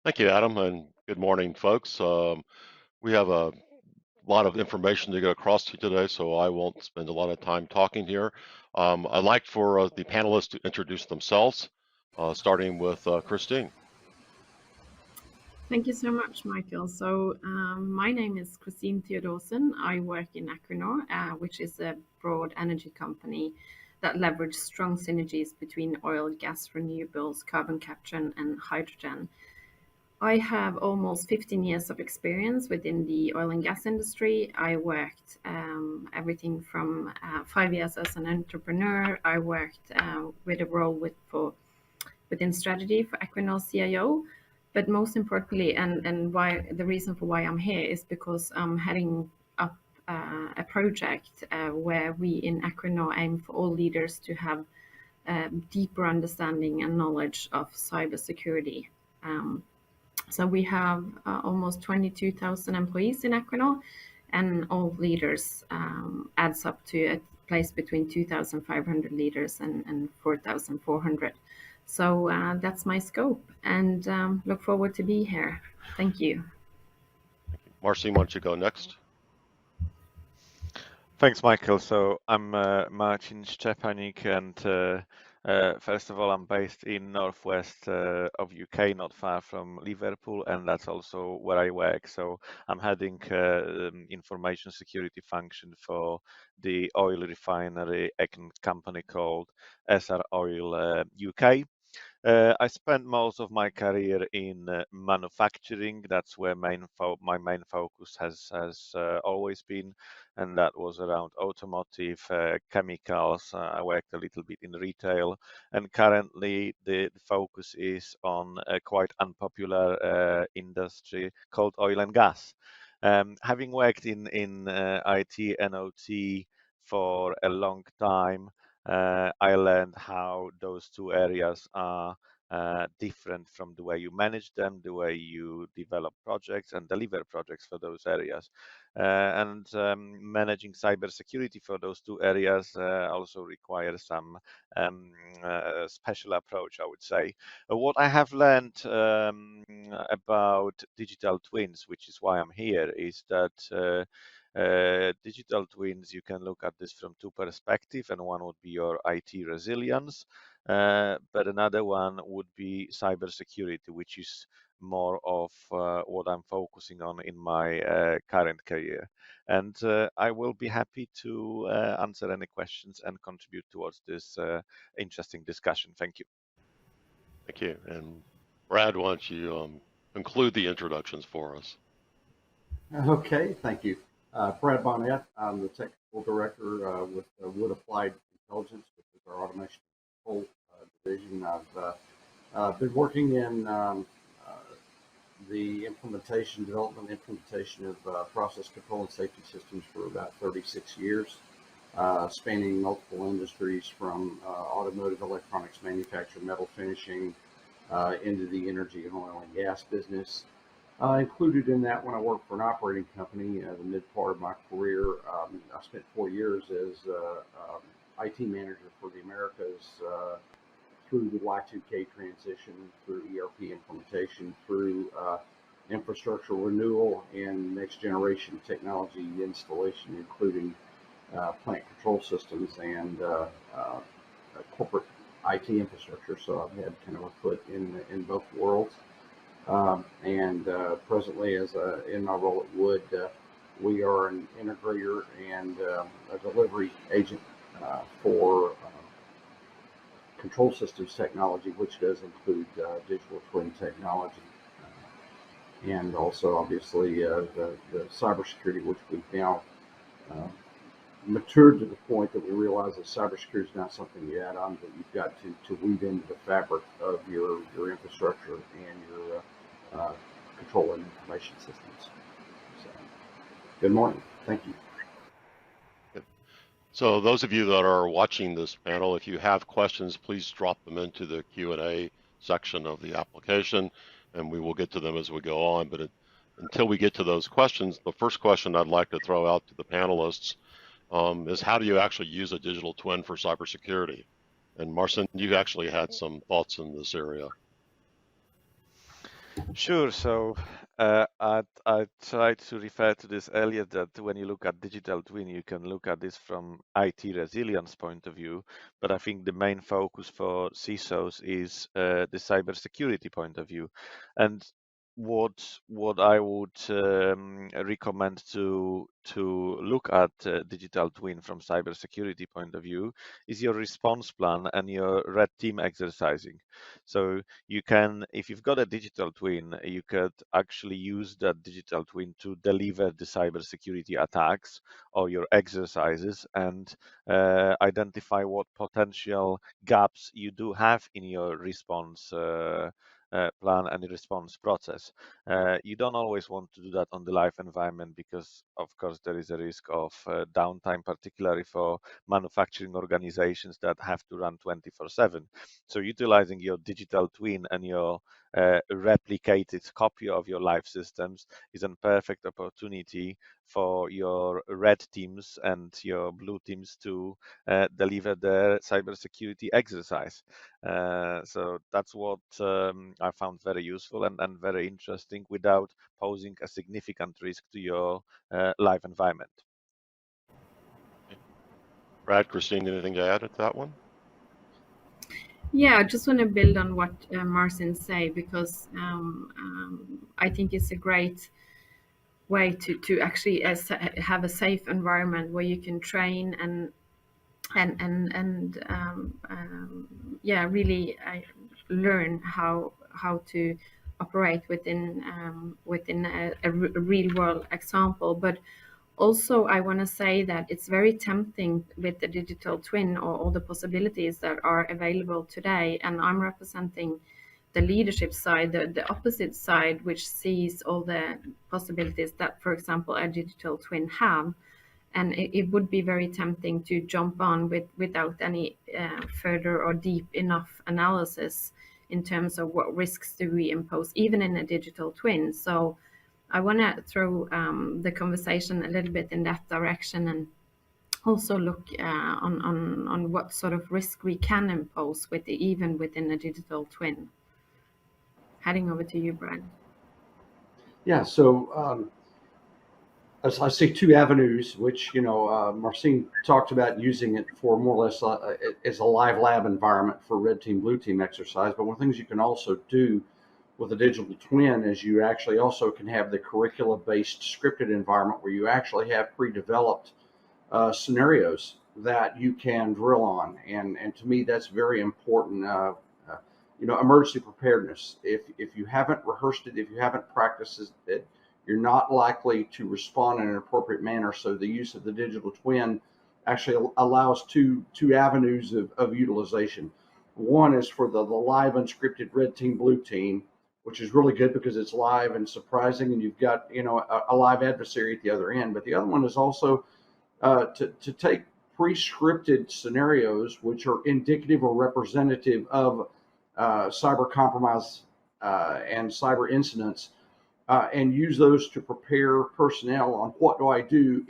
Thank you, Adam, and good morning, folks. We have a lot of information to get across to you today, so I won't spend a lot of time talking here. I'd like for the panelists to introduce themselves, starting with Christine. Thank you so much, Michael. So my name is Christine Theodorsen. I work in Equinor, which is a broad energy company that leverages strong synergies between oil, gas, renewables, carbon capture, and hydrogen. I have almost 15 years of experience within the oil and gas industry. I worked everything from 5 years as an entrepreneur. I worked with a role within strategy for Equinor CIO. But most importantly, and why the reason for why I'm here is because I'm heading up a project where we in Equinor aim for all leaders to have deeper understanding and knowledge of cybersecurity. So we have almost 22,000 employees in Equinor, and all leaders adds up to a place between 2,500 leaders and 4,400. So that's my scope, and look forward to be here. Thank you. Marcin, why don't you go next? Thanks, Michael. So I'm Marcin Szczepanik, and first of all, I'm based in northwest of UK, not far from Liverpool, and that's also where I work. So I'm heading information security function for the oil refinery company called Essar Oil UK. I spent most of my career in manufacturing. That's where my main focus has always been, and that was around automotive, chemicals. I worked a little bit in retail, and currently the focus is on a quite unpopular industry called oil and gas. Having worked in IT and OT for a long time, I learned how those two areas are different from the way you manage them, the way you develop projects and deliver projects for those areas. And managing cybersecurity for those two areas also requires some special approach, I would say. What I have learned about digital twins, which is why I'm here, is that digital twins, you can look at this from two perspectives, and one would be your IT resilience, but another one would be cybersecurity, which is more of what I'm focusing on in my current career. And I will be happy to answer any questions and contribute towards this interesting discussion. Thank you. Thank you. And Brad, why don't you conclude the introductions for us? Okay, thank you. Brad Bonnette, I'm the technical director with Wood Applied Intelligence, which is our automation control division. I've been working in the development implementation of process control and safety systems for about 36 years, spanning multiple industries from automotive, electronics manufacturing, metal finishing, into the energy and oil and gas business. Included in that, when I worked for an operating company, the mid part of my career, I spent 4 years as IT manager for the Americas through the Y2K transition, through ERP implementation, through infrastructure renewal and next generation technology installation, including plant control systems and corporate IT infrastructure. So I've had kind of a foot in both worlds. And presently, in my role at Wood, we are an integrator and a delivery agent for control systems technology, which does include digital twin technology, and also obviously the cybersecurity, which we've now matured to the point that we realize that cybersecurity is not something you add on, but you've got to weave into the fabric of your infrastructure and your control and information systems. So, good morning. Thank you. So those of you that are watching this panel, if you have questions, please drop them into the Q&A section of the application, and we will get to them as we go on. But until we get to those questions, the first question I'd like to throw out to the panelists is how do you actually use a digital twin for cybersecurity? And Marcin, you actually had some thoughts in this area. Sure. So I tried to refer to this earlier, that when you look at digital twin, you can look at this from IT resilience point of view, but I think the main focus for CISOs is the cybersecurity point of view. And what I would recommend to look at digital twin from cybersecurity point of view is your response plan and your red team exercising. So you can, if you've got a digital twin, you could actually use that digital twin to deliver the cybersecurity attacks or your exercises, and identify what potential gaps you do have in your response plan and response process. You don't always want to do that on the live environment because, of course, there is a risk of downtime, particularly for manufacturing organizations that have to run 24/7. So utilizing your digital twin and your replicated copy of your live systems is a perfect opportunity for your red teams and your blue teams to deliver their cybersecurity exercise. So that's what I found very useful and very interesting without posing a significant risk to your live environment. Brad, Christine, anything to add to that one? Yeah, I just want to build on what Marcin say, because I think it's a great way to actually have a safe environment where you can train and yeah, really learn how to operate within a real world example. But also, I want to say that it's very tempting with the digital twin or all the possibilities that are available today. And I'm representing the leadership side, the opposite side, which sees all the possibilities that, for example, a digital twin have. And it would be very tempting to jump on without any further or deep enough analysis in terms of what risks do we impose, even in a digital twin. So I want to throw the conversation a little bit in that direction, and also look on what sort of risk we can impose even within a digital twin. Heading over to you, Brad. Yeah, so as I see two avenues, which, Marcin talked about using it for more or less as a live lab environment for red team, blue team exercise. But one of the things you can also do with a digital twin is you actually also can have the curricula-based scripted environment where you actually have pre-developed scenarios that you can drill on. And to me, that's very important. Emergency preparedness. If you haven't rehearsed it, if you haven't practiced it, you're not likely to respond in an appropriate manner. So the use of the digital twin actually allows two avenues of utilization. One is for the live unscripted red team, blue team, which is really good because it's live and surprising, and you've got a live adversary at the other end. But the other one is also to take pre-scripted scenarios which are indicative or representative of cyber compromise and cyber incidents, and use those to prepare personnel on what do I do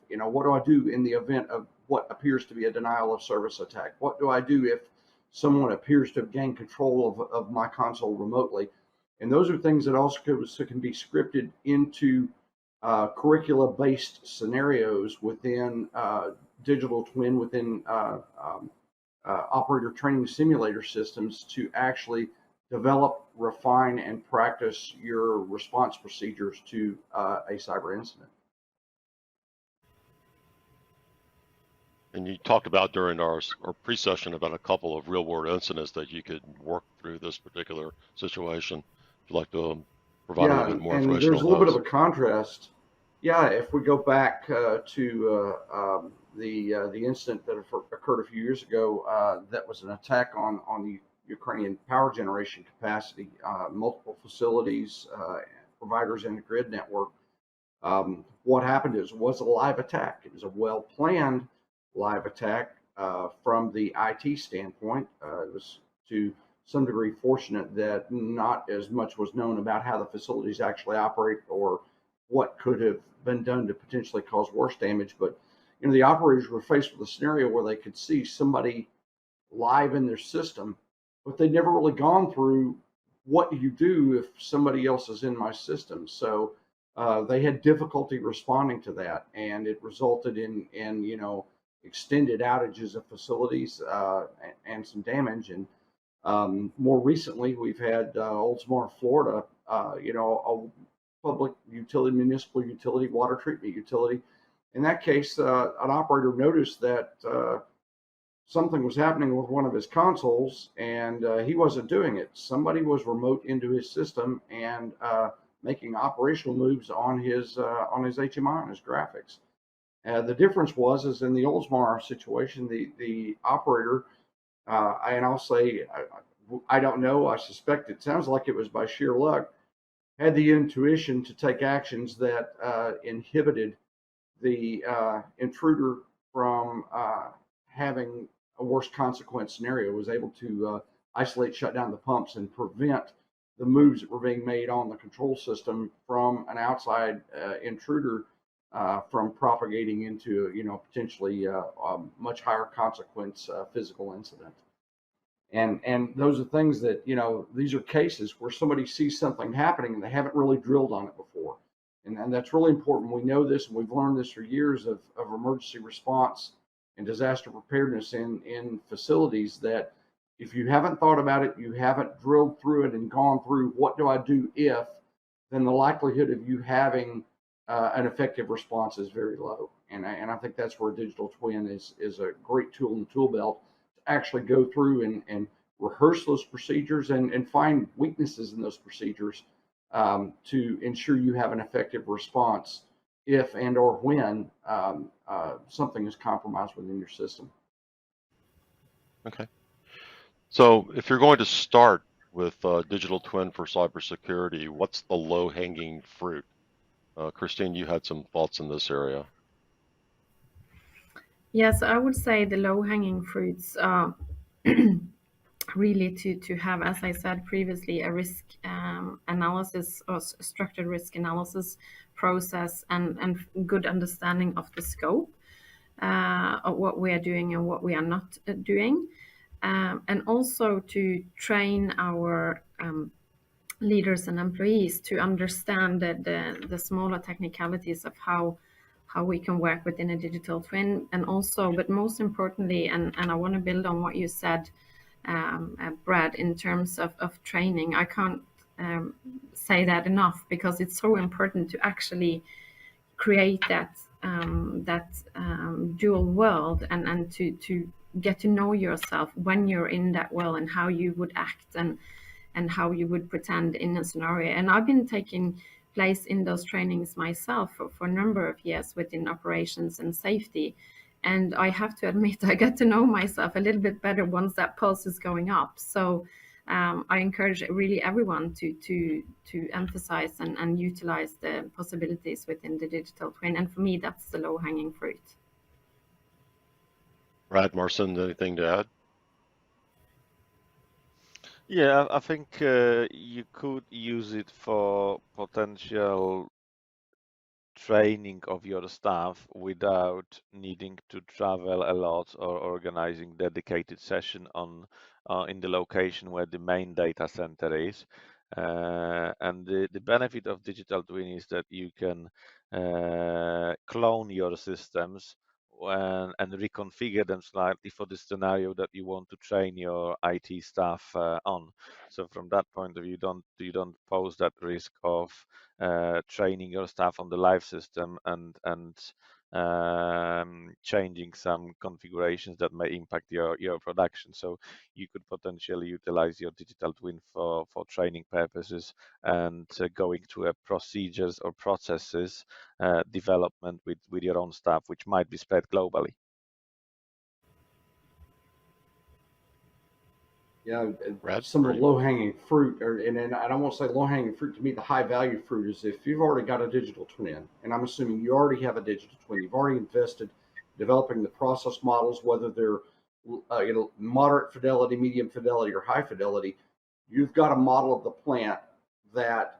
what do I do in the event of what appears to be a denial of service attack? What do I do if someone appears to have gained control of my console remotely? And those are things that also can be scripted into curricula-based scenarios within digital twin, within operator training simulator systems, to actually develop, refine, and practice your response procedures to a cyber incident. And you talked about during our pre-session about a couple of real-world incidents that you could work through this particular situation. If you'd like to provide a little bit more information on those. There's a little bit of a contrast. Yeah, if we go back to the incident that occurred a few years ago, that was an attack on the Ukrainian power generation capacity, multiple facilities, providers in the grid network. What happened was a live attack. It was a well-planned live attack from the IT standpoint. It was to some degree fortunate that not as much was known about how the facilities actually operate or what could have been done to potentially cause worse damage. But the operators were faced with a scenario where they could see somebody live in their system, but they'd never really gone through what do you do if somebody else is in my system? So they had difficulty responding to that, and it resulted in extended outages of facilities and some damage. And more recently, we've had Oldsmar, Florida, a public utility, municipal utility, water treatment utility. In that case, an operator noticed that something was happening with one of his consoles, and he wasn't doing it. Somebody was remote into his system and making operational moves on his HMI, on his graphics. The difference is in the Oldsmar situation, the operator, and I'll say, I don't know, I suspect it sounds like it was by sheer luck, had the intuition to take actions that inhibited the intruder from having a worst consequence scenario, was able to isolate, shut down the pumps, and prevent the moves that were being made on the control system from an outside intruder from propagating into potentially a much higher consequence physical incident. And those are things that, these are cases where somebody sees something happening and they haven't really drilled on it before. And that's really important. We know this, and we've learned this for years of emergency response and disaster preparedness in facilities, that if you haven't thought about it, you haven't drilled through it and gone through what do I do if, then the likelihood of you having an effective response is very low. And I think that's where a digital twin is a great tool in the tool belt to actually go through and rehearse those procedures and find weaknesses in those procedures to ensure you have an effective response if and or when something is compromised within your system. Okay. So if you're going to start with digital twin for cybersecurity, what's the low-hanging fruit? Christine, you had some thoughts in this area. Yes, I would say the low-hanging fruits are really to have, as I said previously, a risk analysis or structured risk analysis process and good understanding of the scope of what we are doing and what we are not doing, and also to train our leaders and employees to understand the smaller technicalities of how we can work within a digital twin. And also, but most importantly, and I want to build on what you said, Brad, in terms of training. I can't say that enough, because it's so important to actually create that dual world and to get to know yourself when you're in that world, and how you would act and how you would pretend in a scenario. And I've been taking place in those trainings myself for a number of years within operations and safety. And I have to admit, I got to know myself a little bit better once that pulse is going up. So I encourage really everyone to emphasize and utilize the possibilities within the digital twin. And for me, that's the low-hanging fruit. Brad, Marcin, anything to add? Yeah, I think you could use it for potential training of your staff without needing to travel a lot or organizing dedicated session on in the location where the main data center is. And the benefit of digital twin is that you can clone your systems and reconfigure them slightly for the scenario that you want to train your IT staff on. So from that point of view, you don't pose that risk of training your staff on the live system and changing some configurations that may impact your production. So you could potentially utilize your digital twin for training purposes and going through a procedures or processes development with your own staff, which might be spread globally. Yeah, Brad, some of the low-hanging fruit, and I don't want to say low-hanging fruit. To me, the high-value fruit is if you've already got a digital twin, and I'm assuming you already have a digital twin, you've already invested developing the process models, whether they're moderate fidelity, medium fidelity, or high fidelity. You've got a model of the plant that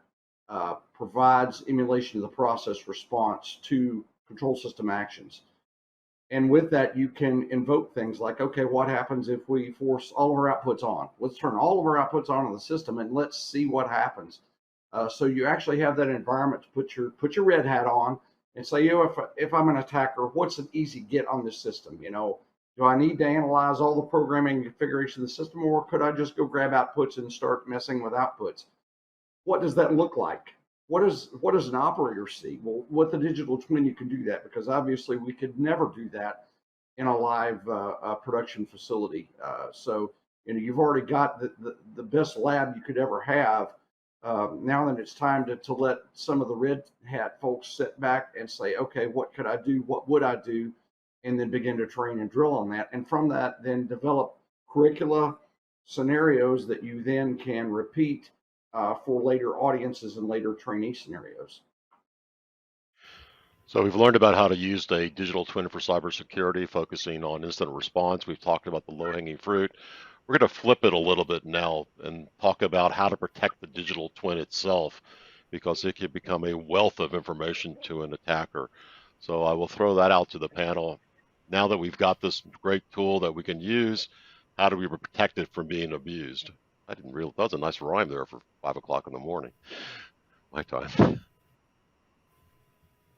provides emulation of the process response to control system actions. And with that, you can invoke things like, okay, what happens if we force all of our outputs on? Let's turn all of our outputs on in the system and let's see what happens. So you actually have that environment to put your red hat on and say, if I'm an attacker, what's an easy get on this system? Do I need to analyze all the programming configuration of the system, or could I just go grab outputs and start messing with outputs? What does that look like? What does an operator see? Well, with the digital twin, you can do that, because obviously we could never do that in a live production facility. So you've already got the best lab you could ever have. Now then, it's time to let some of the red hat folks sit back and say, okay, what could I do? What would I do? And then begin to train and drill on that. And from that, then develop curricula scenarios that you then can repeat for later audiences and later trainee scenarios. So we've learned about how to use a digital twin for cybersecurity, focusing on incident response. We've talked about the low-hanging fruit. We're going to flip it a little bit now and talk about how to protect the digital twin itself, because it can become a wealth of information to an attacker. So I will throw that out to the panel. Now that we've got this great tool that we can use, how do we protect it from being abused? I didn't realize that was a nice rhyme there for 5 o'clock in the morning. My time.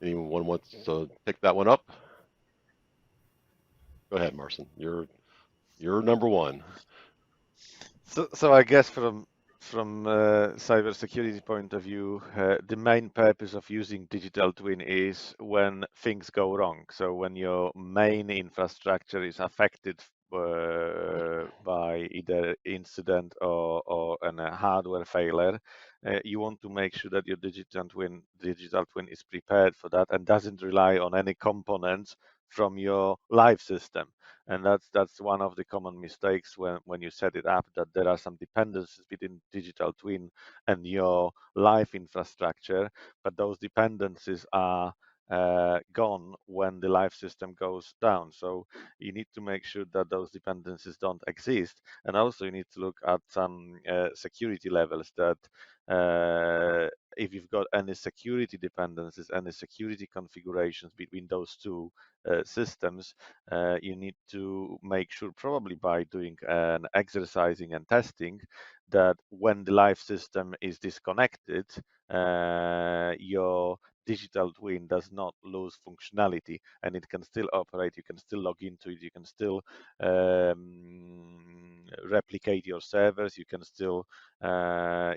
Anyone wants to pick that one up? Go ahead, Marcin. You're number one. So I guess from cybersecurity point of view, the main purpose of using digital twin is when things go wrong. So when your main infrastructure is affected by either incident or a hardware failure, you want to make sure that your digital twin is prepared for that and doesn't rely on any components from your live system. And that's one of the common mistakes when you set it up, that there are some dependencies between digital twin and your live infrastructure, but those dependencies are gone when the live system goes down. So you need to make sure that those dependencies don't exist, and also you need to look at some security levels, that if you've got any security dependencies, any security configurations between those two systems, you need to make sure, probably by doing an exercising and testing, that when the live system is disconnected, your digital twin does not lose functionality and it can still operate. You can still log into it. You can still replicate your servers. You can still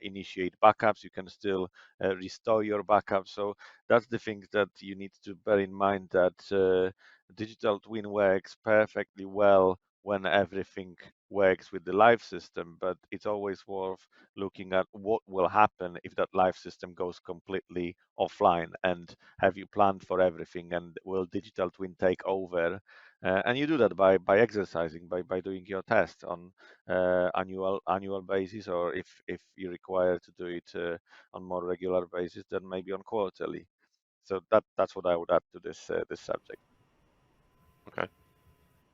initiate backups. You can still restore your backups. So that's the things that you need to bear in mind, that digital twin works perfectly well when everything works with the live system, but it's always worth looking at what will happen if that live system goes completely offline, and have you planned for everything, and will digital twin take over? And you do that by exercising, by doing your tests on annual basis, or if you require to do it on more regular basis, then maybe on quarterly. So that's what I would add to this subject. Okay.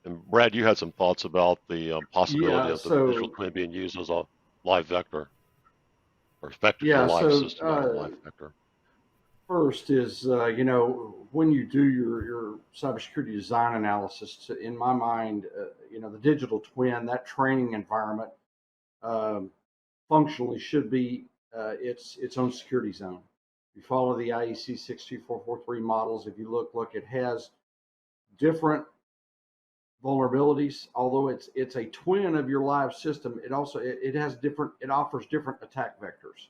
And Brad, you had some thoughts about the possibility of the digital twin being used as a live vector, or effective for a live system, not a live vector. First is, when you do your cybersecurity design analysis, in my mind, the digital twin, that training environment, functionally should be its own security zone. If you follow the IEC 62443 models, if you look, it has different vulnerabilities. Although it's a twin of your live system, it also it offers different attack vectors.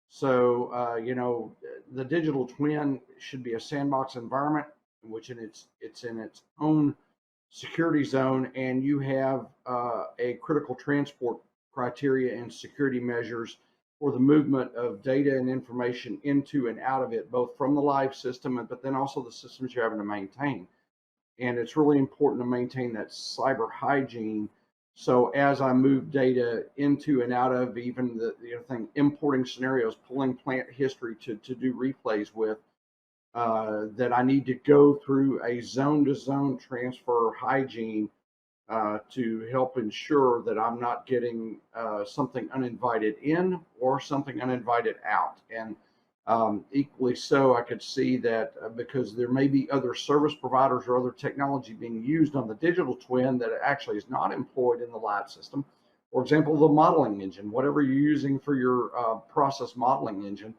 So the digital twin should be a sandbox environment in which it's in its own security zone, and you have a critical transport criteria and security measures for the movement of data and information into and out of it, both from the live system, but then also the systems you're having to maintain. And it's really important to maintain that cyber hygiene. So as I move data into and out of, even the thing, importing scenarios, pulling plant history to do replays with, that I need to go through a zone-to-zone transfer hygiene to help ensure that I'm not getting something uninvited in or something uninvited out. And Equally so, I could see that because there may be other service providers or other technology being used on the digital twin that actually is not employed in the live system. For example, the modeling engine, whatever you're using for your process modeling engine,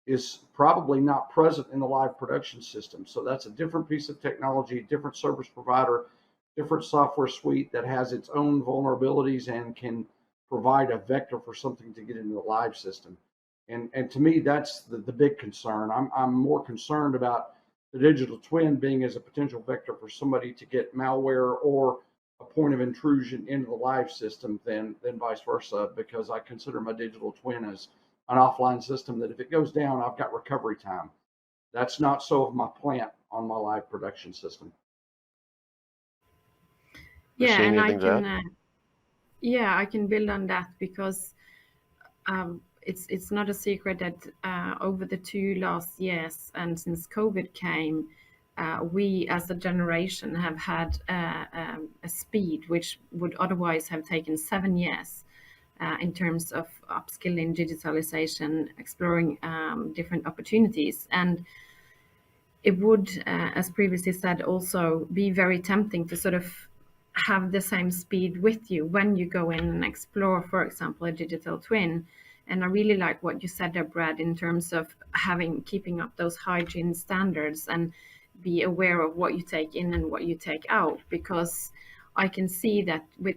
is probably not present in the live production system. So that's a different piece of technology, different service provider, different software suite that has its own vulnerabilities and can provide a vector for something to get into the live system. And to me, that's the big concern. I'm more concerned about the digital twin being as a potential vector for somebody to get malware or a point of intrusion into the live system than vice versa, because I consider my digital twin as an offline system that if it goes down, I've got recovery time. That's not so of my plant on my live production system. Yeah, Marcin, and anything to add? I can build on that because it's not a secret that over the 2 last years and since COVID came, we as a generation have had a speed which would otherwise have taken 7 years in terms of upskilling, digitalization, exploring different opportunities. And it would, as previously said, also be very tempting to sort of have the same speed with you when you go in and explore, for example, a digital twin. And I really like what you said there, Brad, in terms of keeping up those hygiene standards and be aware of what you take in and what you take out, because I can see that with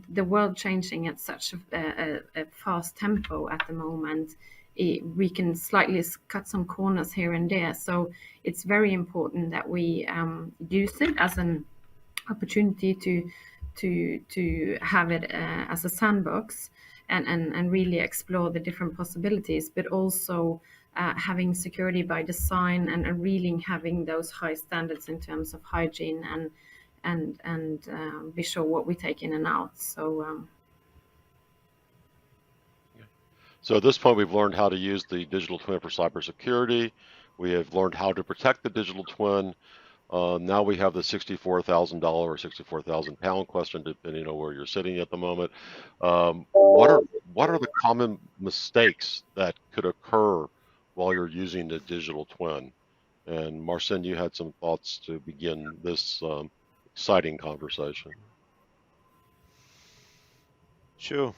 the world changing at such a fast tempo at the moment, we can slightly cut some corners here and there. So it's very important that we use it as an opportunity to have it as a sandbox and really explore the different possibilities, but also having security by design and really having those high standards in terms of hygiene and be sure what we take in and out. So at this point, we've learned how to use the digital twin for cybersecurity. We have learned how to protect the digital twin. Now we have the $64,000 or 64,000 pound question, depending on where you're sitting at the moment. What are the common mistakes that could occur while you're using the digital twin? And Marcin, you had some thoughts to begin this exciting conversation. Sure.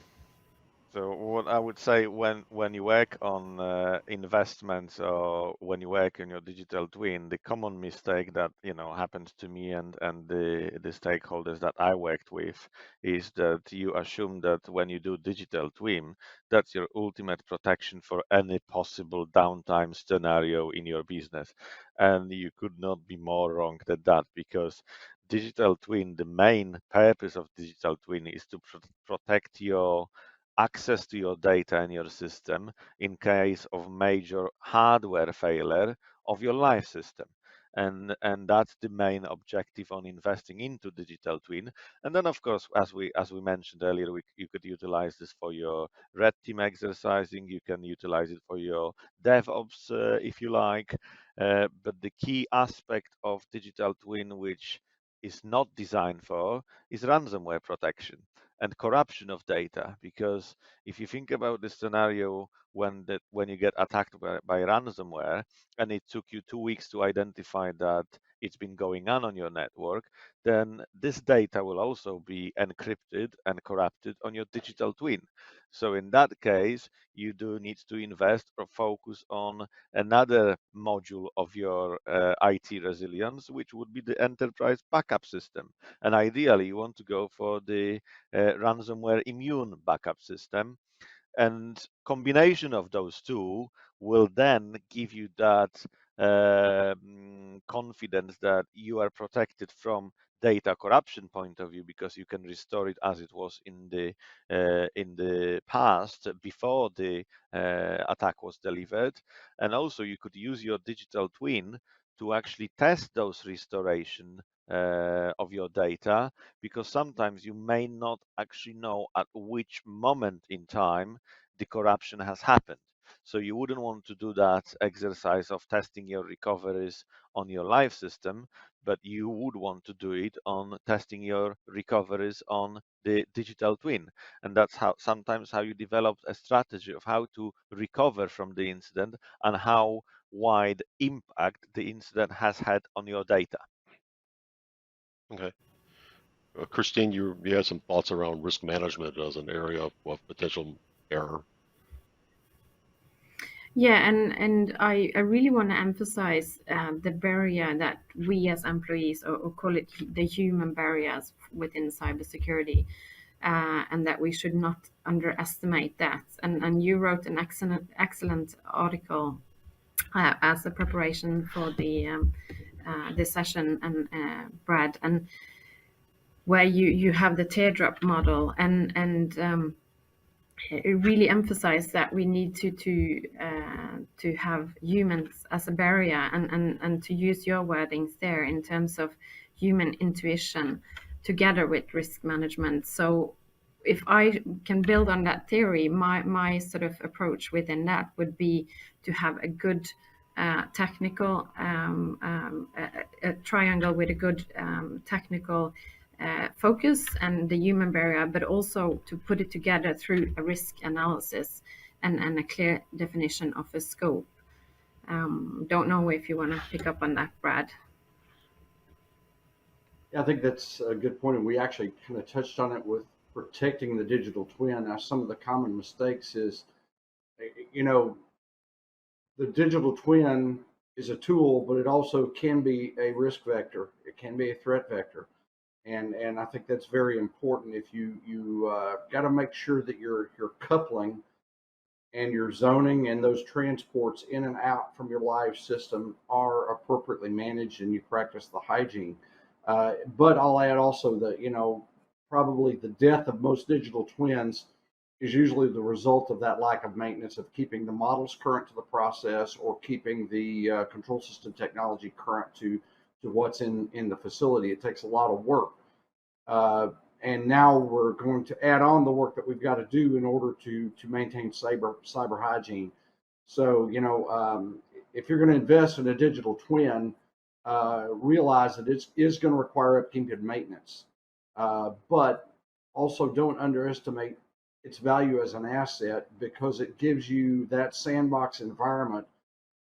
So what I would say when you work on investments or when you work in your digital twin, the common mistake that happens to me and the stakeholders that I worked with is that you assume that when you do digital twin, that's your ultimate protection for any possible downtime scenario in your business, and you could not be more wrong than that, because digital twin, the main purpose of digital twin is to protect your access to your data in your system in case of major hardware failure of your live system. And that's the main objective on investing into digital twin. And then of course, as we mentioned earlier, you could utilize this for your red team exercising, you can utilize it for your DevOps if you like. But the key aspect of digital twin, which is not designed for, is ransomware protection and corruption of data. Because if you think about the scenario when you get attacked by ransomware and it took you 2 weeks to identify that it's been going on your network, then this data will also be encrypted and corrupted on your digital twin. So in that case, you do need to invest or focus on another module of your IT resilience, which would be the enterprise backup system. And ideally, you want to go for the ransomware immune backup system. And combination of those two will then give you that confidence that you are protected from data corruption point of view, because you can restore it as it was in the past before the attack was delivered. And also you could use your digital twin to actually test those restoration of your data, because sometimes you may not actually know at which moment in time the corruption has happened. So you wouldn't want to do that exercise of testing your recoveries on your live system, but you would want to do it on testing your recoveries on the digital twin. And that's how sometimes how you develop a strategy of how to recover from the incident and how wide impact the incident has had on your data. Okay. Christine, you had some thoughts around risk management as an area of potential error. Yeah, and I really want to emphasize the barrier that we as employees, or call it the human barriers within cybersecurity, and that we should not underestimate that. And you wrote an excellent article as a preparation for the session, and Brad, and where you have the teardrop model, and it really emphasized that we need to have humans as a barrier, and to use your wordings there in terms of human intuition together with risk management. So if I can build on that theory, my sort of approach within that would be to have a good technical a triangle with a good technical focus and the human barrier, but also to put it together through a risk analysis and a clear definition of a scope. Don't know if you want to pick up on that, Brad. Yeah, I think that's a good point, and we actually kind of touched on it with protecting the digital twin. Now, some of the common mistakes is, you know, the digital twin is a tool, but it also can be a risk vector. It can be a threat vector. And I think that's very important. If you got to make sure that your coupling and your zoning and those transports in and out from your live system are appropriately managed, and you practice the hygiene. But I'll add also that, you know, probably the death of most digital twins is usually the result of that lack of maintenance, of keeping the models current to the process, or keeping the control system technology current to what's in the facility. It takes a lot of work. And now we're going to add on the work that we've got to do in order to maintain cyber hygiene. So, you know, if you're going to invest in a digital twin, realize that it is going to require upkeep and maintenance. But also don't underestimate its value as an asset, because it gives you that sandbox environment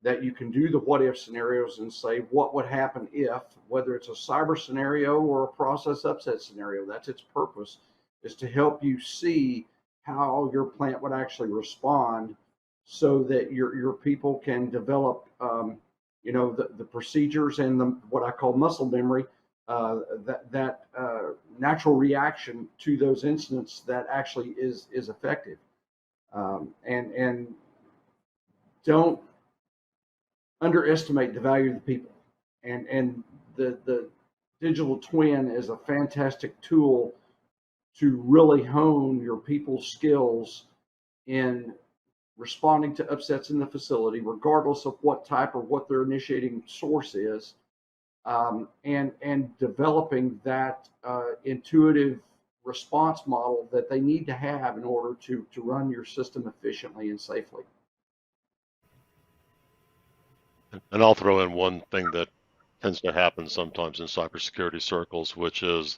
that you can do the what if scenarios and say what would happen if, whether it's a cyber scenario or a process upset scenario. That's its purpose, is to help you see how your plant would actually respond, so that your people can develop you know, the procedures and the what I call muscle memory, that natural reaction to those incidents that actually is effective. And don't underestimate the value of the people. And the digital twin is a fantastic tool to really hone your people's skills in responding to upsets in the facility, regardless of what type or what their initiating source is, and developing that intuitive response model that they need to have in order to run your system efficiently and safely. And I'll throw in one thing that tends to happen sometimes in cybersecurity circles, which is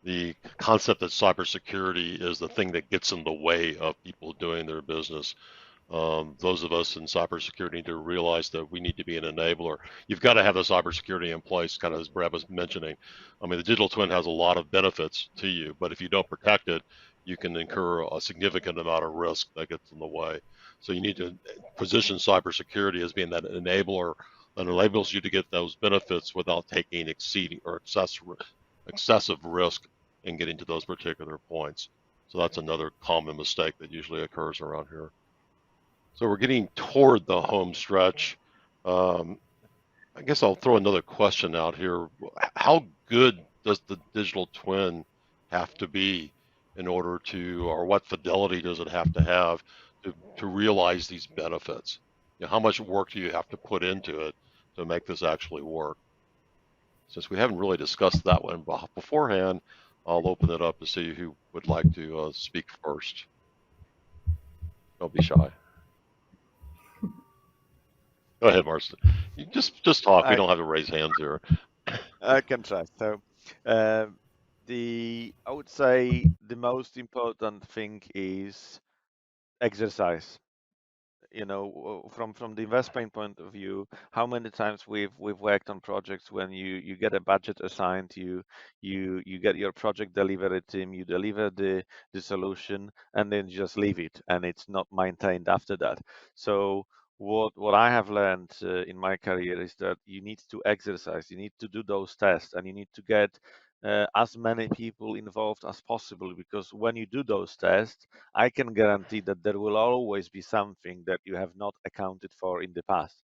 the concept that cybersecurity is the thing that gets in the way of people doing their business. Those of us in cybersecurity need to realize that we need to be an enabler. You've got to have the cybersecurity in place, kind of as Brad was mentioning. I mean, the digital twin has a lot of benefits to you, but if you don't protect it, you can incur a significant amount of risk that gets in the way. So you need to position cybersecurity as being that enabler that enables you to get those benefits without taking exceeding or excessive risk in getting to those particular points. So that's another common mistake that usually occurs around here. So we're getting toward the home stretch. I guess I'll throw another question out here. How good does the digital twin have to be in order to, or what fidelity does it have to realize these benefits? You know, how much work do you have to put into it to make this actually work? Since we haven't really discussed that one beforehand, I'll open it up to see who would like to speak first. Don't be shy. Go ahead, Marcin. You just talk. We I don't have to raise hands here. I can try. So, uh, I would say the most important thing is exercise. From the investment point of view, how many times we've worked on projects when you get a budget assigned, you get your project delivery team, you deliver the solution, and then you just leave it, and it's not maintained after that. So what I have learned in my career is that you need to exercise, you need to do those tests, and you need to get as many people involved as possible, because when you do those tests, I can guarantee that there will always be something that you have not accounted for in the past.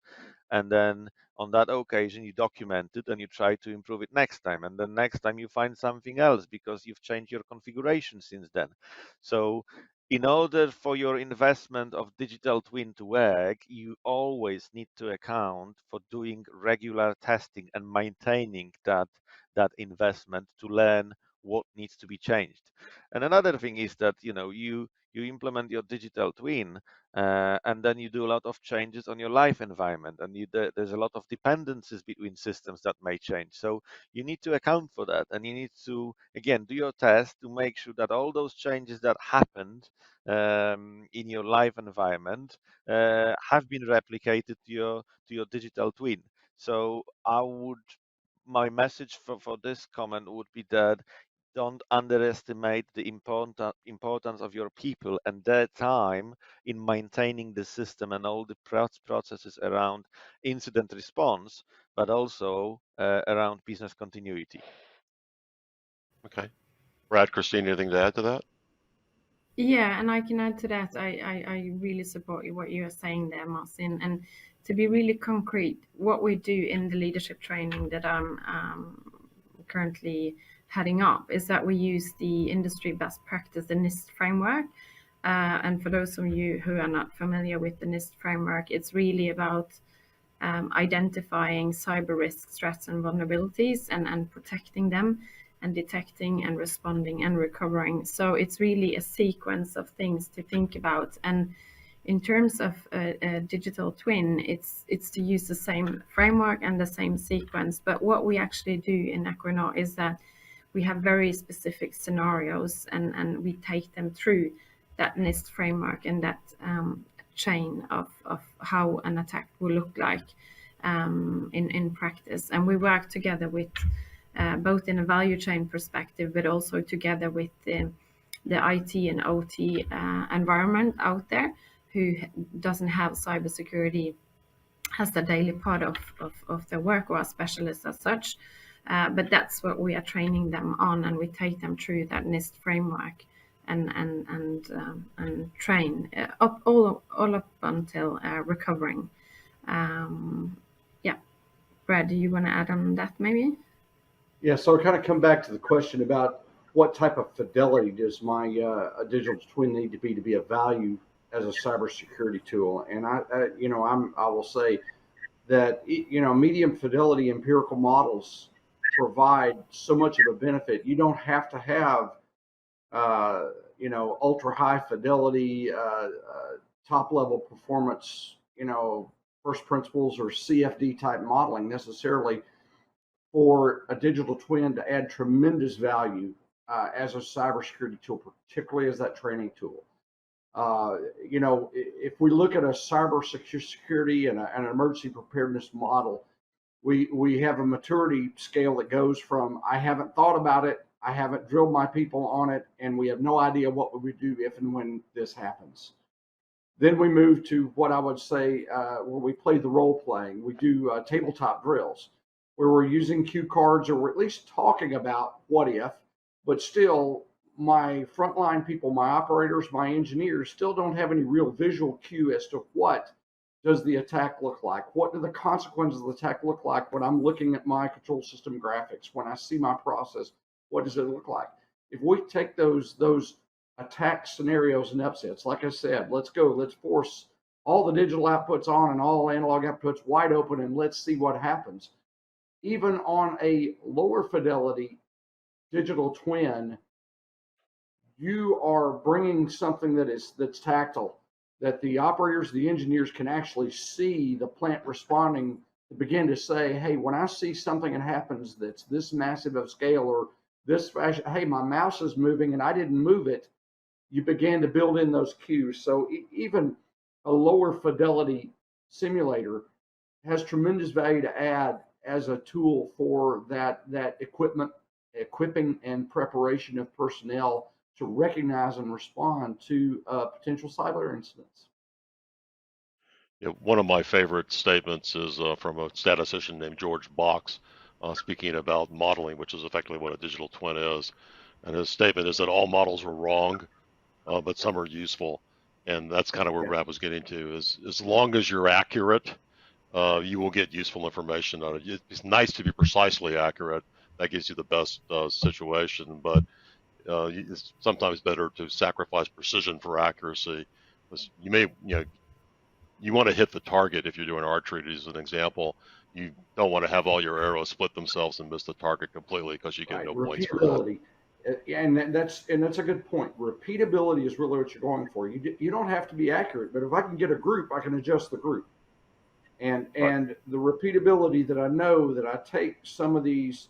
And then on that occasion, you document it and you try to improve it next time. And then next time you find something else because you've changed your configuration since then. So in order for your investment of digital twin to work, you always need to account for doing regular testing and maintaining that investment to learn what needs to be changed. And another thing is that you implement your digital twin, and then you do a lot of changes on your live environment, and there's a lot of dependencies between systems that may change. So you need to account for that, and you need to again do your test to make sure that all those changes that happened in your live environment have been replicated to your digital twin. So my message for this comment would be that don't underestimate the importance of your people and their time in maintaining the system and all the processes around incident response, but also around business continuity. Okay. Brad, Christine, anything to add to that? Yeah, and I can add to that. I really support what you are saying there, Marcin. And to be really concrete, what we do in the leadership training that I'm currently heading up is that we use the industry best practice, the NIST framework. And for those of you who are not familiar with the NIST framework, it's really about identifying cyber risks, threats, and vulnerabilities, and protecting them, and detecting and responding and recovering. So it's really a sequence of things to think about. And in terms of a digital twin, it's to use the same framework and the same sequence. But what we actually do in Equinor is that we have very specific scenarios, and we take them through that NIST framework and that chain of how an attack will look like in practice. And we work together with both in a value chain perspective, but also together with the IT and OT environment out there who doesn't have cybersecurity as a daily part of their work or a specialist as such. But that's what we are training them on, and we take them through that NIST framework and train all up until recovering. Yeah, Brad, do you want to add on that maybe? Yeah, so I kind of come back to the question about what type of fidelity does my digital twin need to be of value as a cybersecurity tool? And I will say that medium fidelity empirical models provide so much of a benefit. You don't have to have ultra high fidelity, top level performance, first principles or CFD type modeling necessarily for a digital twin to add tremendous value as a cybersecurity tool, particularly as that training tool. If we look at a cybersecurity and an emergency preparedness model, we have a maturity scale that goes from I haven't thought about it, I haven't drilled my people on it, and we have no idea what we would do if and when this happens. Then we move to what I would say where we play the role playing. We do tabletop drills where we're using cue cards, or we're at least talking about what if, but still my frontline people, my operators, my engineers still don't have any real visual cue as to what does the attack look like? What do the consequences of the attack look like when I'm looking at my control system graphics? When I see my process, what does it look like? If we take those attack scenarios and upsets, like I said, let's force all the digital outputs on and all analog outputs wide open, and let's see what happens. Even on a lower fidelity digital twin, you are bringing something that's tactile, that the operators, the engineers can actually see the plant responding to begin to say, hey, when I see something that happens that's this massive of scale or this fashion, hey, my mouse is moving and I didn't move it, you began to build in those cues. So even a lower fidelity simulator has tremendous value to add as a tool for that equipping and preparation of personnel to recognize and respond to potential cyber incidents. Yeah, one of my favorite statements is from a statistician named George Box, speaking about modeling, which is effectively what a digital twin is. And his statement is that all models are wrong, but some are useful. And that's kind of where Brad was getting to, is as long as you're accurate, you will get useful information out of it. It's nice to be precisely accurate. That gives you the best situation, but it's sometimes better to sacrifice precision for accuracy. Because you want to hit the target if you're doing archery, as an example. You don't want to have all your arrows split themselves and miss the target completely because you get no points for that. And that's a good point. Repeatability is really what you're going for. You don't have to be accurate, but if I can get a group, I can adjust the group. And the repeatability that I know that I take some of these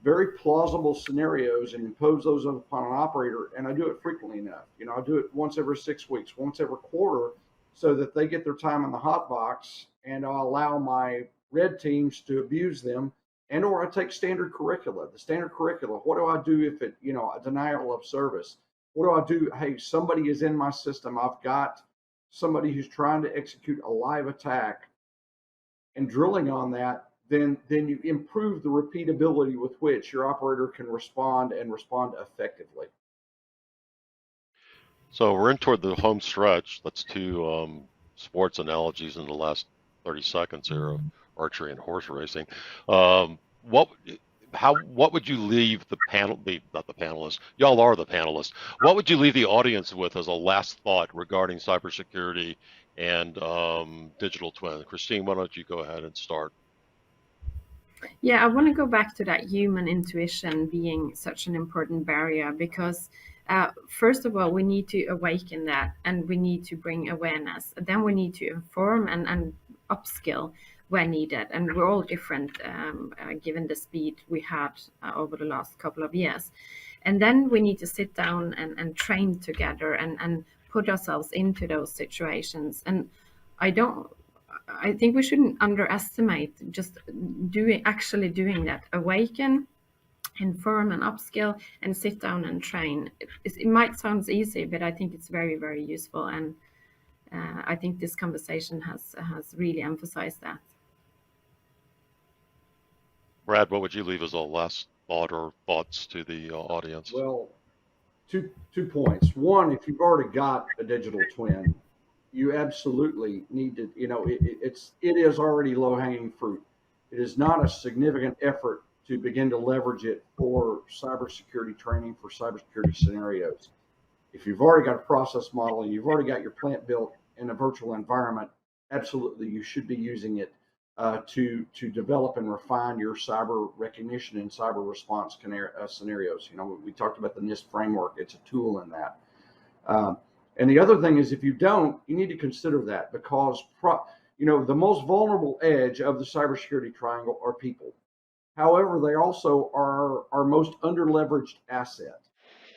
very plausible scenarios and impose those upon an operator, and I do it frequently enough. I do it once every 6 weeks, once every quarter, so that they get their time in the hot box, and I'll allow my red teams to abuse them, and or I take standard curricula. The standard curricula, what do I do if it, a denial of service? What do I do? Hey, somebody is in my system. I've got somebody who's trying to execute a live attack, and drilling on that, then you improve the repeatability with which your operator can respond effectively. So we're in toward the home stretch. That's two sports analogies in the last 30 seconds here of archery and horse racing. What would you leave the not the panelists, y'all are the panelists. What would you leave the audience with as a last thought regarding cybersecurity and digital twin? Christine, why don't you go ahead and start? Yeah, I want to go back to that human intuition being such an important barrier because first of all, we need to awaken that and we need to bring awareness. Then we need to inform and upskill where needed. And we're all different given the speed we had over the last couple of years. And then we need to sit down and train together and put ourselves into those situations. And I think we shouldn't underestimate just actually doing that. Awaken, inform and upskill, and sit down and train. It might sound easy, but I think it's very, very useful. And I think this conversation has really emphasized that. Brad, what would you leave as a last thought or thoughts to the audience? Well, two points. One, if you've already got a digital twin, you absolutely need to, it is already low-hanging fruit. It is not a significant effort to begin to leverage it for cybersecurity training, for cybersecurity scenarios. If you've already got a process model and you've already got your plant built in a virtual environment, absolutely you should be using it to develop and refine your cyber recognition and cyber response scenarios. We talked about the NIST framework. It's a tool in that. And the other thing is, if you don't, you need to consider that because, the most vulnerable edge of the cybersecurity triangle are people. However, they also are our most underleveraged asset.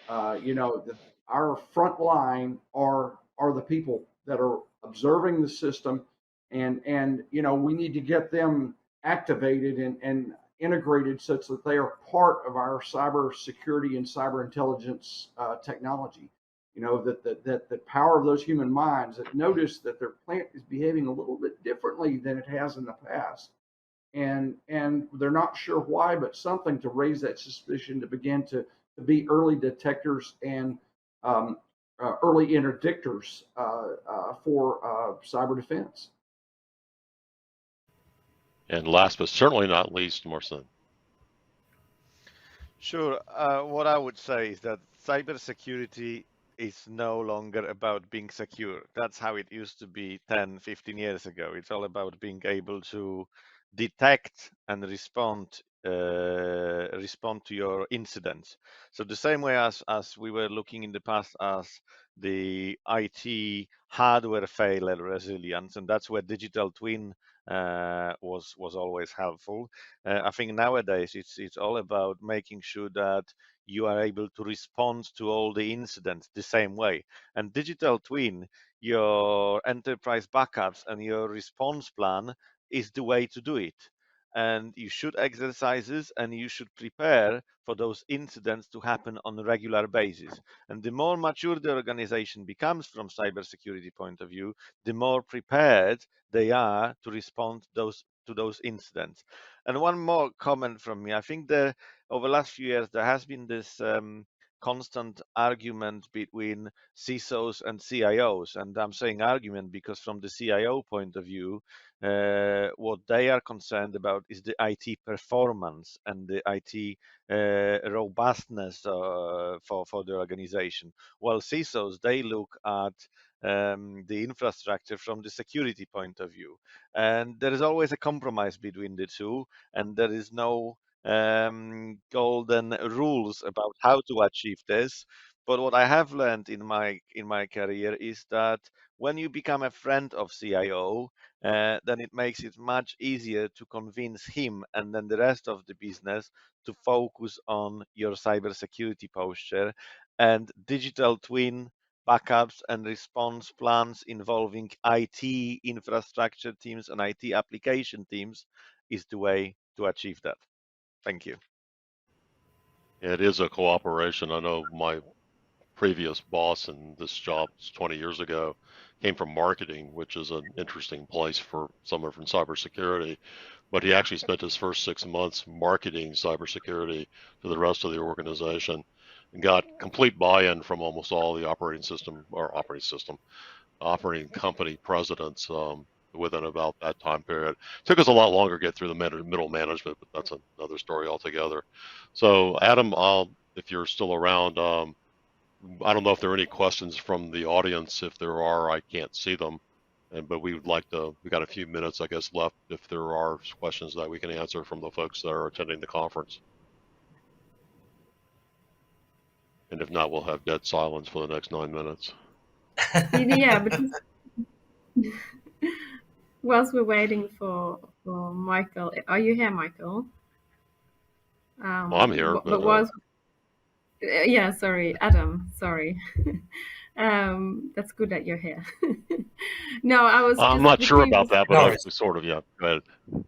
Our front line are the people that are observing the system, and we need to get them activated and integrated such that they are part of our cyber security and cyber intelligence technology. That the power of those human minds that notice that their plant is behaving a little bit differently than it has in the past. And they're not sure why, but something to raise that suspicion to begin to be early detectors and early interdictors for cyber defense. And last but certainly not least, Marcin. Sure. What I would say is that cybersecurity is no longer about being secure. That's how it used to be 10, 15 years ago. It's all about being able to detect and respond respond to your incidents. So the same way as we were looking in the past as the IT hardware failure resilience, and that's where digital twin was always helpful. I think nowadays it's all about making sure that you are able to respond to all the incidents the same way. And digital twin, your enterprise backups and your response plan is the way to do it. And you should exercises and you should prepare for those incidents to happen on a regular basis. And the more mature the organization becomes from cybersecurity point of view, the more prepared they are to respond to those incidents. And one more comment from me. I think over the last few years, there has been this constant argument between CISOs and CIOs. And I'm saying argument because from the CIO point of view, what they are concerned about is the IT performance and the IT robustness for the organization. While CISOs, they look at the infrastructure from the security point of view. And there is always a compromise between the two, and there is no golden rules about how to achieve this. But what I have learned in my career is that when you become a friend of CIO, then it makes it much easier to convince him and then the rest of the business to focus on your cybersecurity posture. And digital twin backups and response plans involving IT infrastructure teams and IT application teams is the way to achieve that. Thank you. It is a cooperation. I know my previous boss in this job 20 years ago came from marketing, which is an interesting place for someone from cybersecurity. But he actually spent his first 6 months marketing cybersecurity to the rest of the organization and got complete buy-in from almost all the operating company presidents within about that time period. Took us a lot longer to get through the middle management, but that's another story altogether. So Adam, if you're still around, I don't know if there are any questions from the audience. If there are, I can't see them. But we got a few minutes, I guess, left if there are questions that we can answer from the folks that are attending the conference. And if not, we'll have dead silence for the next 9 minutes. Yeah, but whilst we're waiting for Michael, are you here, Michael? Well, I'm here. But whilst, yeah, sorry, Adam, sorry. That's good that you're here. No, I was. I'm not sure about that, but I sort of, yeah. Go ahead.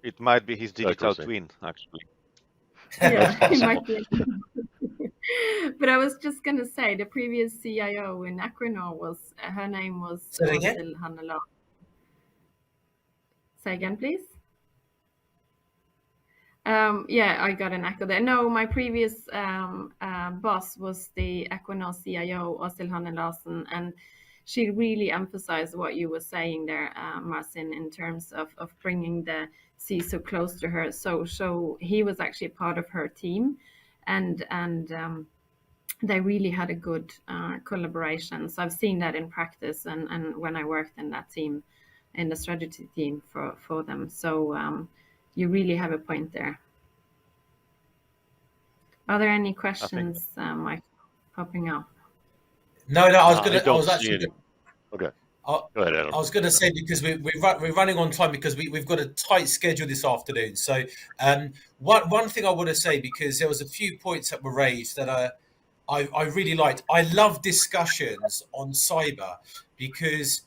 It might be his digital twin, actually. Yeah, it might be. But I was just going to say the previous CIO in Equinor her name was Hannela. Say again, please. Yeah, I got an echo there. No, my previous boss was the Equinor CIO, Åshild Hanne-Larsen, and she really emphasized what you were saying there, Marcin, in terms of bringing the CISO close to her. So he was actually part of her team, and they really had a good collaboration. So I've seen that in practice, and when I worked in that team, in the strategy team for them. So you really have a point there. Are there any questions, Mike, popping up? No, I was going to. I was actually. Okay. Go ahead, Adam. I was going to say, because we're running on time because we've got a tight schedule this afternoon. So one thing I want to say, because there was a few points that were raised that I really liked. I love discussions on cyber because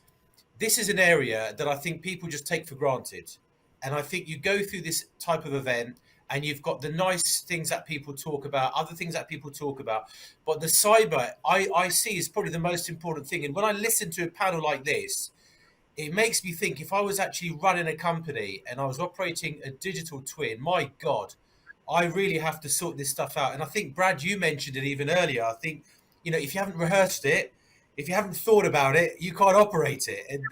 this is an area that I think people just take for granted. And I think you go through this type of event and you've got the nice things that people talk about, other things that people talk about. But the cyber, I see is probably the most important thing. And when I listen to a panel like this, it makes me think, if I was actually running a company and I was operating a digital twin, my God, I really have to sort this stuff out. And I think, Brad, you mentioned it even earlier. I think, if you haven't rehearsed it, if you haven't thought about it, you can't operate it. And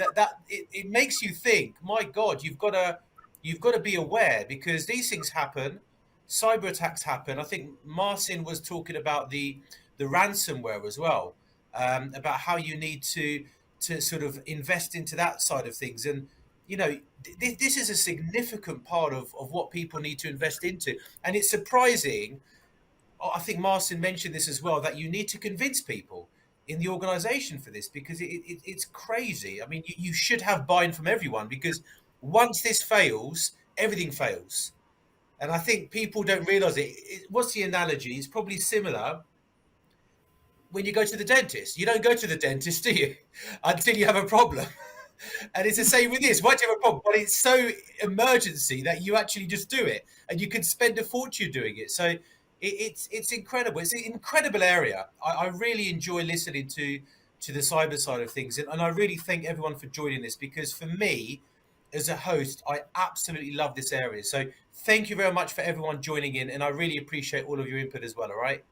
it makes you think, my God, you've got to be aware, because these things happen. Cyber attacks happen. I think Marcin was talking about the ransomware as well, about how you need to sort of invest into that side of things. And this is a significant part of what people need to invest into. And it's surprising, I think Marcin mentioned this as well, that you need to convince people in the organization for this, because it's crazy. I mean, you should have buy-in from everyone, because once this fails, everything fails. And I think people don't realize it. What's the analogy? It's probably similar when you go to the dentist. You don't go to the dentist, do you? Until you have a problem. And it's the same with this. Why do you have a problem? But it's so emergency that you actually just do it, and you can spend a fortune doing it. So it's incredible. It's an incredible area. I really enjoy listening to the cyber side of things, and I really thank everyone for joining this, because for me, as a host, I absolutely love this area. So thank you very much for everyone joining in, and I really appreciate all of your input as well. All right.